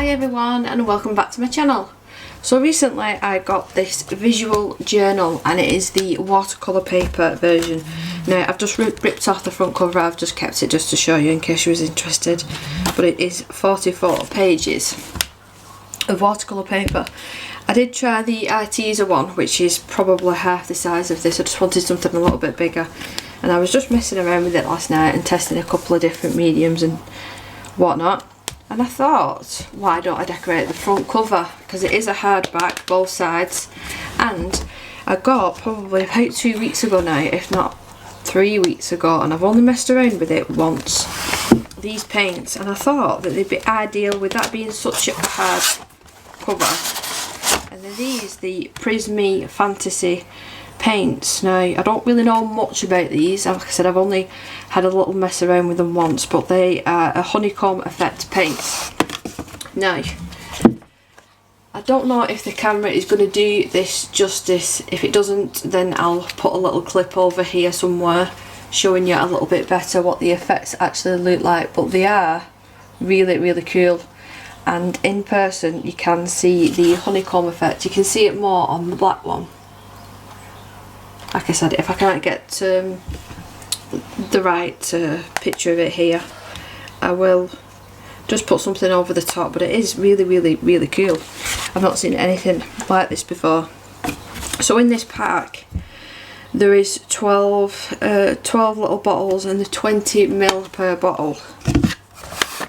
Hi everyone and welcome back to my channel. So recently I got this visual journal and it is the watercolour paper version. Now I've just ripped off the front cover, I've just kept it just to show you in case you was interested. But it is 44 pages of watercolour paper. I did try the Arteza one, which is probably half the size of this. I just wanted something a little bit bigger. And I was just messing around with it last night and testing a couple of different mediums and whatnot. And I thought, why don't I decorate the front cover? Because it is a hardback, both sides. And I got probably about 2 weeks ago now, if not 3 weeks ago, and I've only messed around with it once, these paints. And I thought that they'd be ideal with that being such a hard cover. And then these, the Prisme Fantasy paints. Now I don't really know much about these, like I said, I've only had a little mess around with them once, but they are a honeycomb effect paints. Now I don't know if the camera is going to do this justice. If it doesn't, then I'll put a little clip over here somewhere showing you a little bit better what the effects actually look like, but they are really cool. And in person you can see the honeycomb effect. You can see it more on the black one. Like I said, if I can't get the right picture of it here, I will just put something over the top, but it is really cool. I've not seen anything like this before. So in this pack there is 12 little bottles and 20ml per bottle.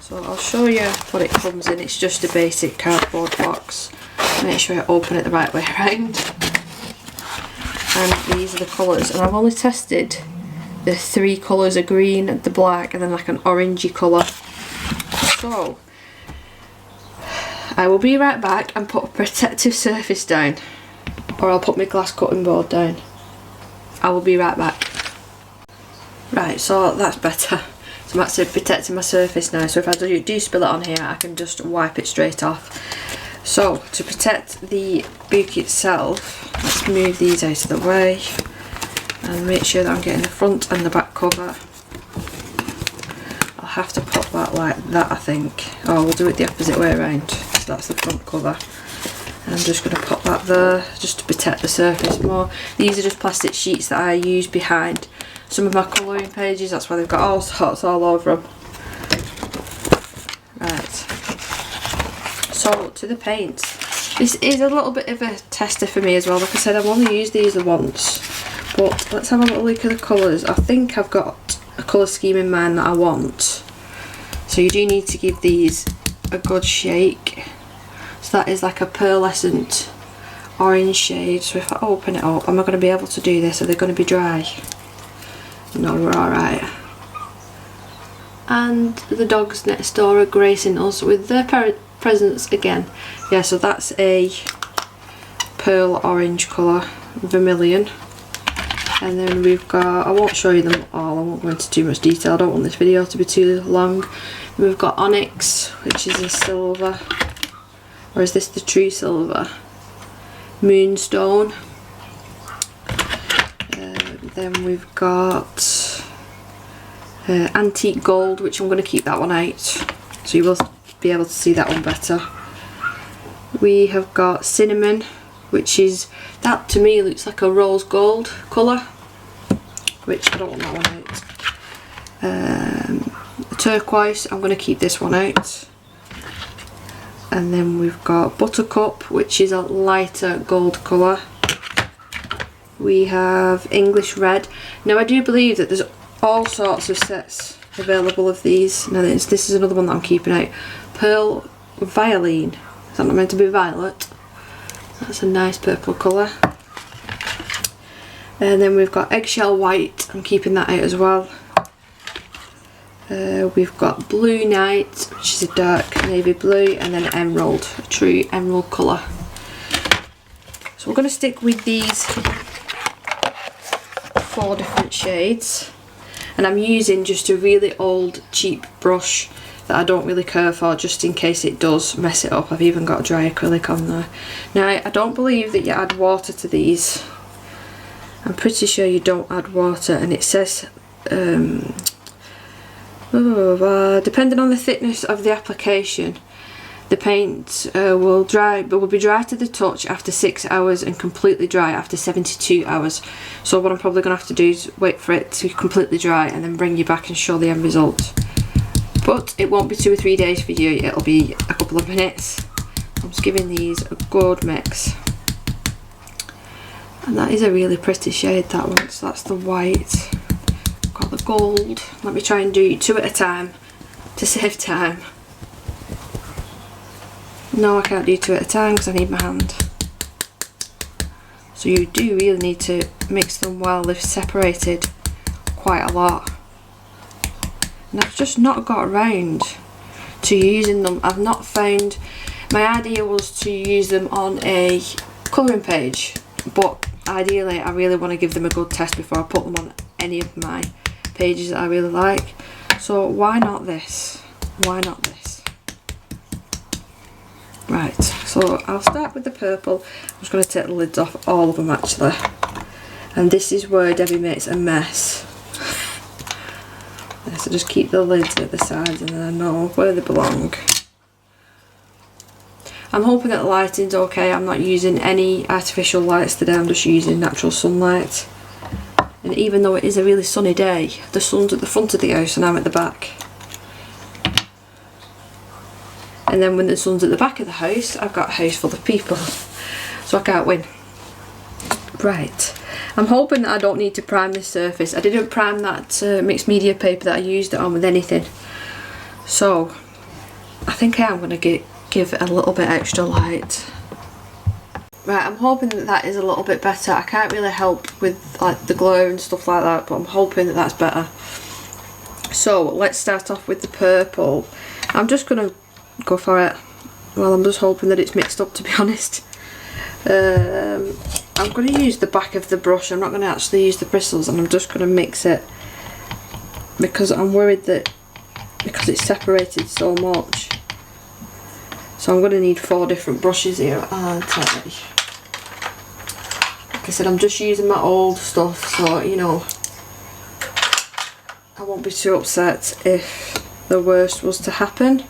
So I'll show you what it comes in. It's just a basic cardboard box. Make sure I open it the right way around. And these are the colours, and I've only tested the 3 colours, a green, the black, and then like an orangey colour. So I will be right back and put a protective surface down, or I'll put my glass cutting board down. I will be right back. Right, so that's better. So I'm actually protecting my surface now, so if I do spill it on here I can just wipe it straight off. So to protect the book itself, let's move these out of the way and make sure that I'm getting the front and the back cover. I'll have to put that like that, I think. Oh, we'll do it the opposite way around. So that's the front cover. And I'm just going to put that there just to protect the surface more. These are just plastic sheets that I use behind some of my colouring pages. That's why they've got all sorts all over them. Right. So to the paints, this is a little bit of a tester for me as well. Like I said, I've only used these once, but let's have a little look at the colours. I think I've got a colour scheme in mind that I want, so you do need to give these a good shake. So that is like a pearlescent orange shade. So if I open it up, am I going to be able to do this? Are they going to be dry? No, we're alright. And the dogs next door are gracing us with their presents again. Yeah, so that's a pearl orange colour, vermilion. And then we've got, I won't show you them all, I won't go into too much detail, I don't want this video to be too long. We've got onyx, which is a silver, or is this the true silver? Moonstone. Then we've got antique gold, which I'm going to keep that one out, so you will be able to see that one better. We have got cinnamon, which is, that to me looks like a rose gold colour, which I don't want that one out. Turquoise, I'm going to keep this one out. And then we've got buttercup, which is a lighter gold colour. We have English red. Now I do believe that there's all sorts of sets available of these. Now this is another one that I'm keeping out. Pearl Violine. Is that not meant to be violet? That's a nice purple colour. And then we've got eggshell white. I'm keeping that out as well. We've got blue night, which is a dark navy blue, and then emerald, a true emerald colour. So we're going to stick with these 4 different shades, and I'm using just a really old cheap brush that I don't really care for, just in case it does mess it up. I've even got a dry acrylic on there. Now I don't believe that you add water to these. I'm pretty sure you don't add water, and it says depending on the thickness of the application, The paint will be dry to the touch after 6 hours and completely dry after 72 hours. So what I'm probably going to have to do is wait for it to completely dry and then bring you back and show the end result. But it won't be 2 or 3 days for you, it'll be a couple of minutes. I'm just giving these a good mix. And that is a really pretty shade, that one. So that's the white. Got the gold. Let me try and do 2 at a time to save time. No, I can't do 2 at a time because I need my hand. So you do really need to mix them well. They've separated quite a lot. And I've just not got around to using them. I've not found... My idea was to use them on a colouring page, but ideally I really want to give them a good test before I put them on any of my pages that I really like. So why not this? Why not this? Right, so I'll start with the purple. I'm just going to take the lids off all of them actually. And this is where Debbie makes a mess. So just keep the lids at the sides and then I know where they belong. I'm hoping that the lighting's okay. I'm not using any artificial lights today, I'm just using natural sunlight. And even though it is a really sunny day, the sun's at the front of the house and I'm at the back. And then when the sun's at the back of the house, I've got a house full of people. So I can't win. Right. I'm hoping that I don't need to prime this surface. I didn't prime that mixed media paper that I used it on with anything. So I think I am going to give it a little bit extra light. Right, I'm hoping that that is a little bit better. I can't really help with like the glow and stuff like that, but I'm hoping that that's better. So let's start off with the purple. I'm just going to go for it. Well, I'm just hoping that it's mixed up, to be honest. I'm going to use the back of the brush. I'm not going to actually use the bristles, and I'm just going to mix it because I'm worried that because it's separated so much. So I'm going to need 4 different brushes here, aren't I? Like I said, I'm just using my old stuff, so you know I won't be too upset if the worst was to happen.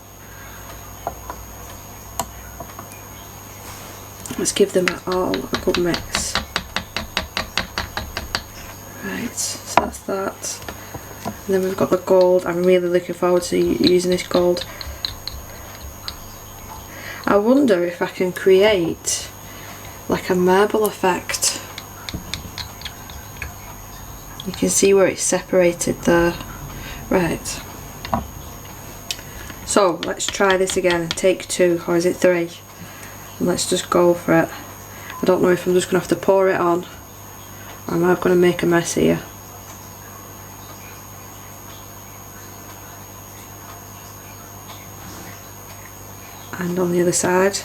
Let's give them all a good mix. Right, so that's that. And then we've got the gold. I'm really looking forward to using this gold. I wonder if I can create like a marble effect. You can see where it's separated there. Right. So let's try this again. Take 2, or is it 3? And let's just go for it. I don't know if I'm just going to have to pour it on or am I going to make a mess here. And on the other side.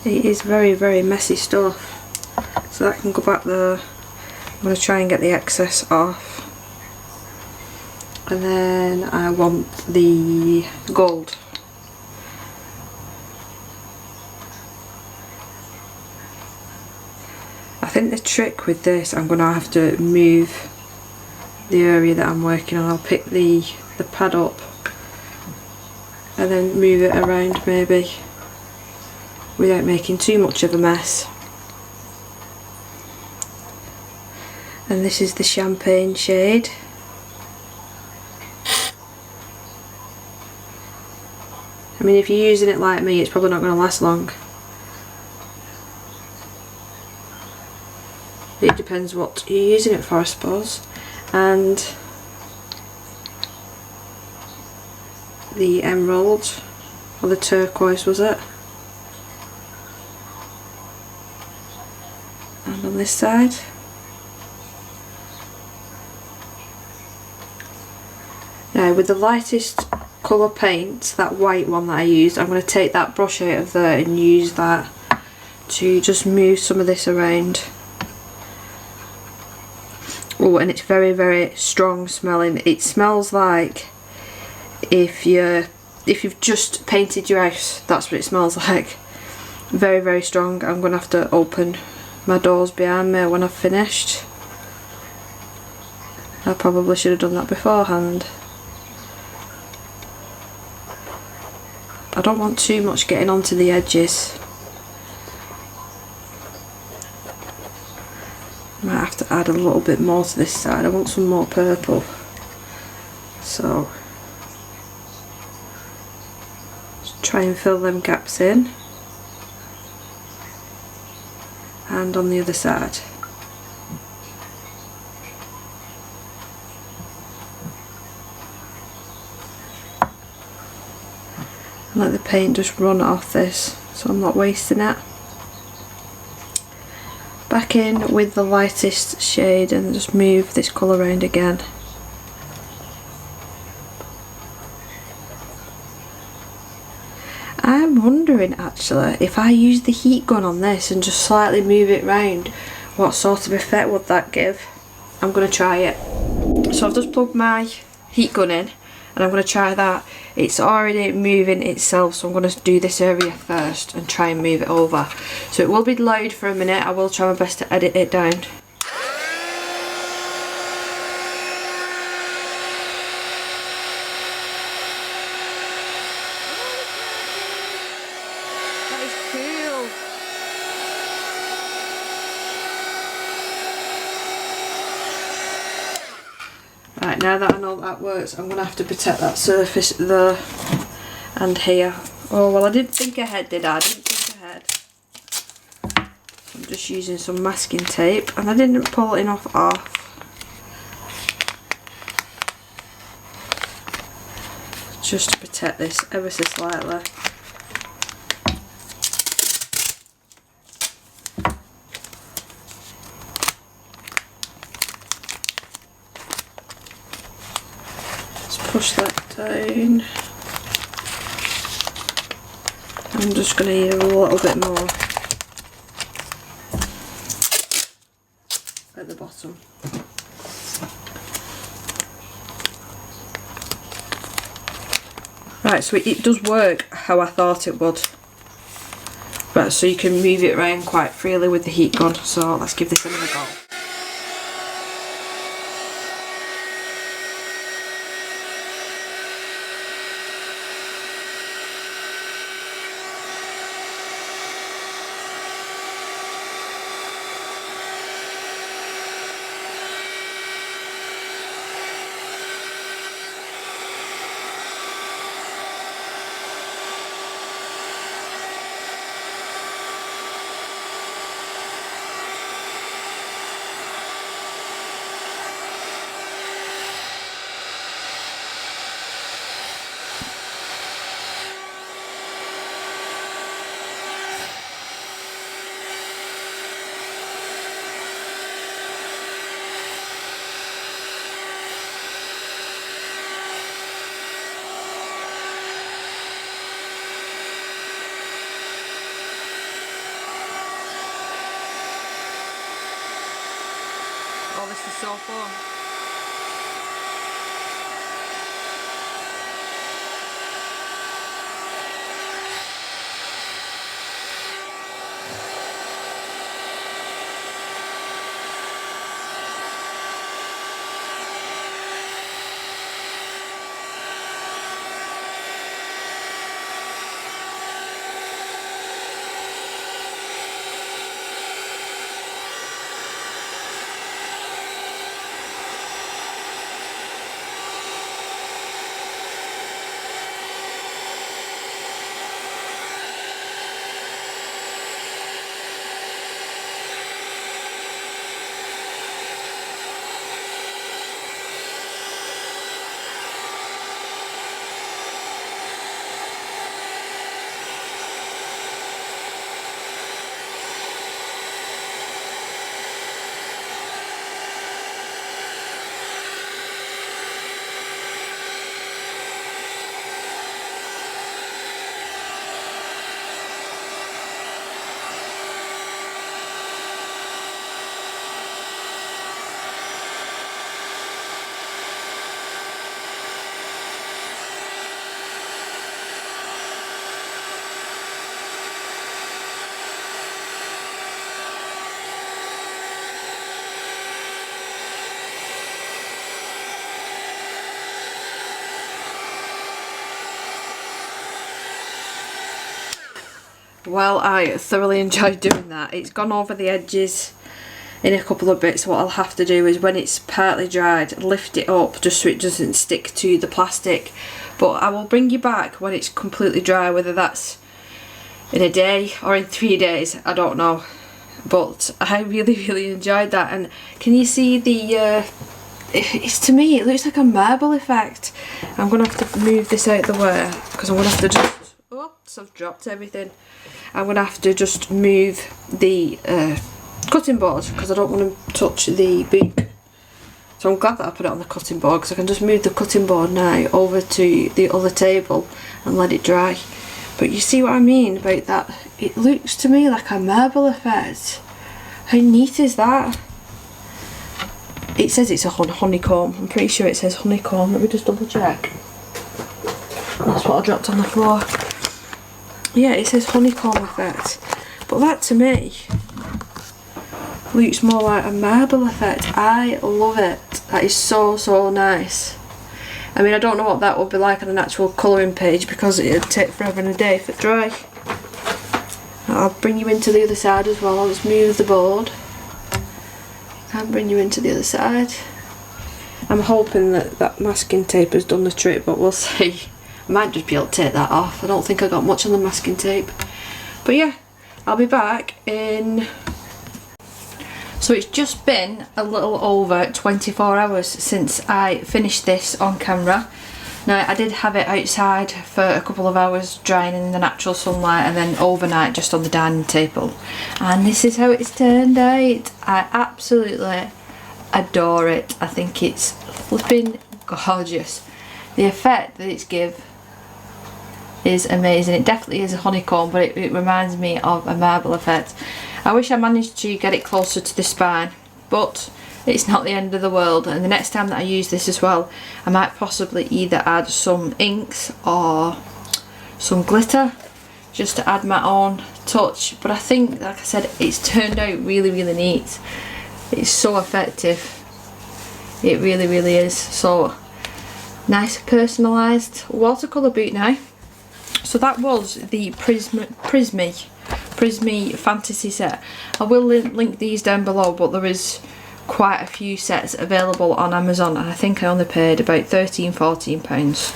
It is very, very messy stuff. So that can go back there. I'm going to try and get the excess off. And then I want the gold. I think the trick with this, I'm going to have to move the area that I'm working on. I'll pick the pad up and then move it around maybe without making too much of a mess. And this is the champagne shade. I mean, if you're using it like me, it's probably not going to last long. It depends what you're using it for, I suppose. And the emerald, or the turquoise was it? And on this side. Now with the lightest colour paint, that white one that I used, I'm going to take that brush out of there and use that to just move some of this around. Oh, and it's very, very strong smelling. It smells like if you've just painted your house, that's what it smells like. Very, very strong. I'm going to have to open my doors behind me when I've finished. I probably should have done that beforehand. I don't want too much getting onto the edges. Might have to add a little bit more to this side. I want some more purple. So just try and fill them gaps in. And on the other side. And let the paint just run off this, so I'm not wasting it. Back in with the lightest shade and just move this colour around again. I'm wondering actually if I use the heat gun on this and just slightly move it round, what sort of effect would that give? I'm going to try it. So I've just plugged my heat gun in and I'm going to try that. It's already moving itself, so I'm going to do this area first and try and move it over. So it will be loud for a minute. I will try my best to edit it down. That is cool. Right, now that I know that works, I'm going to have to protect that surface there and here. Oh, well, I didn't think ahead, did I? I didn't think ahead. So I'm just using some masking tape, and I didn't pull enough off. Just to protect this ever so slightly. Push that down. I'm just going to need a little bit more at the bottom. Right, so it does work how I thought it would. Right, so you can move it around quite freely with the heat gun, so let's give this another go. Oh, this is so fun. Well, I thoroughly enjoyed doing that. It's gone over the edges in a couple of bits. What I'll have to do is when it's partly dried, lift it up just so it doesn't stick to the plastic. But I will bring you back when it's completely dry, whether that's in a day or in 3 days, I don't know. But I really enjoyed that. And can you see the it's, to me it looks like a marble effect. I'm gonna have to move this out the way because I'm gonna have to just, oops, I've dropped everything. I'm gonna have to just move the cutting board because I don't want to touch the book. So I'm glad that I put it on the cutting board because I can just move the cutting board now over to the other table and let it dry. But you see what I mean about that? It looks to me like a marble effect. How neat is that? It says it's a honeycomb. I'm pretty sure it says honeycomb. Let me just double check. That's what I dropped on the floor. Yeah, it says honeycomb effect. But that to me looks more like a marble effect. I love it. That is so nice. I mean, I don't know what that would be like on an actual colouring page because it would take forever and a day for it dry. I'll bring you into the other side as well. I'll just move the board and bring you into the other side. I'm hoping that that masking tape has done the trick, but we'll see. I might just be able to take that off. I don't think I got much on the masking tape. But yeah, I'll be back in... So it's just been a little over 24 hours since I finished this on camera. Now I did have it outside for a couple of hours drying in the natural sunlight and then overnight just on the dining table. And this is how it's turned out. I absolutely adore it. I think it's flipping gorgeous. The effect that it's give is amazing. It definitely is a honeycomb, but it reminds me of a marble effect. I wish I managed to get it closer to the spine, but it's not the end of the world. And the next time that I use this as well, I might possibly either add some inks or some glitter just to add my own touch. But I think, like I said, it's turned out really neat. It's so effective. It really is. So nice personalised watercolour boot now. So that was the Prisme fantasy set. I will link these down below, but there is quite a few sets available on Amazon and I think I only paid about £13–14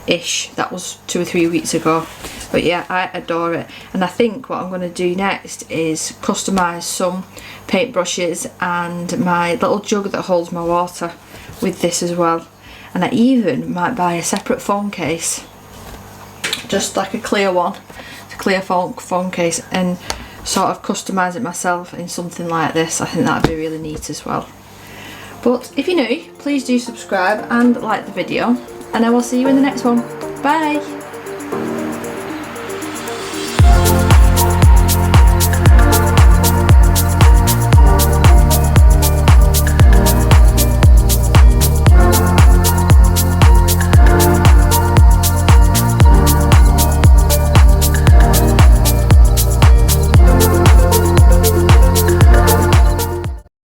ish. That was 2 or 3 weeks ago. But yeah, I adore it. And I think what I'm going to do next is customise some paintbrushes and my little jug that holds my water with this as well. And I even might buy a separate phone case, just like a clear one, clear phone case, and sort of customise it myself in something like this. I think that'd be really neat as well. But if you're new, please do subscribe and like the video, and I will see you in the next one. Bye!